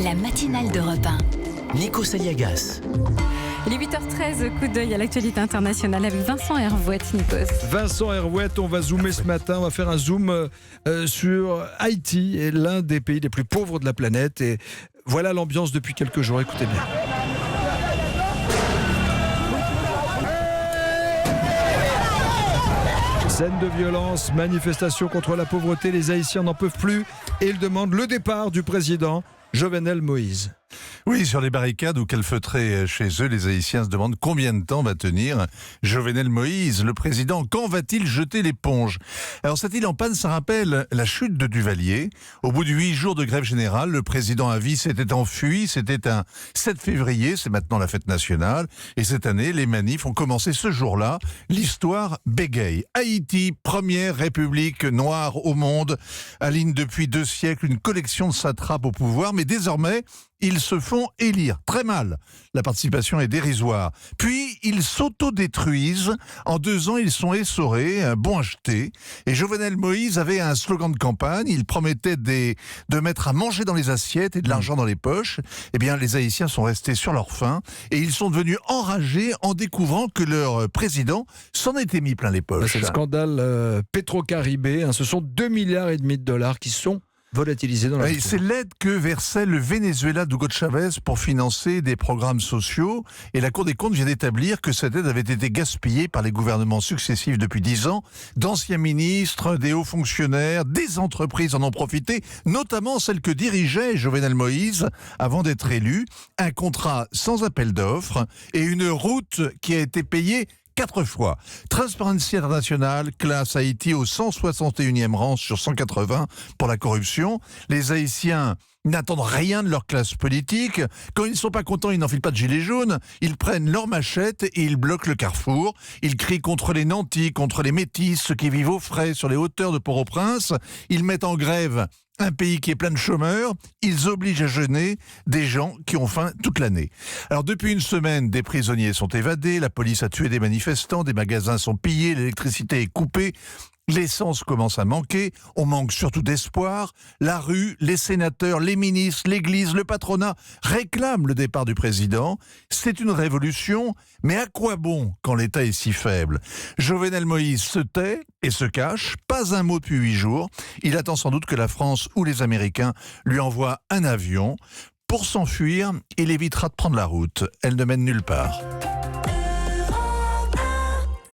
La matinale d'Europe 1. Nikos Aliagas. Il est 8h13, coup d'œil à l'actualité internationale avec Vincent Hervouette, Nikos. Vincent Hervouette, on va zoomer ce matin, on va faire un zoom sur Haïti, l'un des pays les plus pauvres de la planète. Et voilà l'ambiance depuis quelques jours, écoutez bien. Scène de violence, manifestation contre la pauvreté, les Haïtiens n'en peuvent plus et ils demandent le départ du président Jovenel Moïse. Oui, sur les barricades ou calfeutrés chez eux, les Haïtiens se demandent combien de temps va tenir Jovenel Moïse, le président. Quand va-t-il jeter l'éponge ? Alors, cette île en panne, ça rappelle la chute de Duvalier. Au bout de 8 jours de grève générale, le président à vie s'était enfui. C'était un 7 février, c'est maintenant la fête nationale. Et cette année, les manifs ont commencé ce jour-là. L'histoire bégaye. Haïti, première république noire au monde, aligne depuis 2 siècles une collection de satrapes au pouvoir. Mais désormais, ils se font élire. Très mal. La participation est dérisoire. Puis, ils s'autodétruisent. En 2 ans, ils sont essorés, bon à jeter. Et Jovenel Moïse avait un slogan de campagne. Il promettait de mettre à manger dans les assiettes et de l'argent dans les poches. Eh bien, les Haïtiens sont restés sur leur faim. Et ils sont devenus enragés en découvrant que leur président s'en était mis plein les poches. C'est le scandale Petro-Caribé. Ce sont 2,5 milliards de dollars qui sont volatilisés dans la oui, c'est l'aide que versait le Venezuela d'Hugo Chavez pour financer des programmes sociaux. Et la Cour des comptes vient d'établir que cette aide avait été gaspillée par les gouvernements successifs depuis 10 ans. D'anciens ministres, des hauts fonctionnaires, des entreprises en ont profité, notamment celles que dirigeait Jovenel Moïse avant d'être élu. Un contrat sans appel d'offres et une route qui a été payée 4 fois. Transparency International classe Haïti au 161e rang sur 180 pour la corruption. Les Haïtiens n'attendent rien de leur classe politique. Quand ils ne sont pas contents, ils n'enfilent pas de gilets jaunes. Ils prennent leurs machettes et ils bloquent le carrefour. Ils crient contre les nantis, contre les métis, ceux qui vivent aux frais sur les hauteurs de Port-au-Prince. Ils mettent en grève un pays qui est plein de chômeurs. Ils obligent à jeûner des gens qui ont faim toute l'année. Alors depuis une semaine, des prisonniers sont évadés, la police a tué des manifestants, des magasins sont pillés, l'électricité est coupée. L'essence commence à manquer, on manque surtout d'espoir. La rue, les sénateurs, les ministres, l'église, le patronat réclament le départ du président. C'est une révolution, mais à quoi bon quand l'État est si faible ? Jovenel Moïse se tait et se cache, pas un mot depuis 8 jours. Il attend sans doute que la France ou les Américains lui envoient un avion. Pour s'enfuir, il évitera de prendre la route. Elle ne mène nulle part.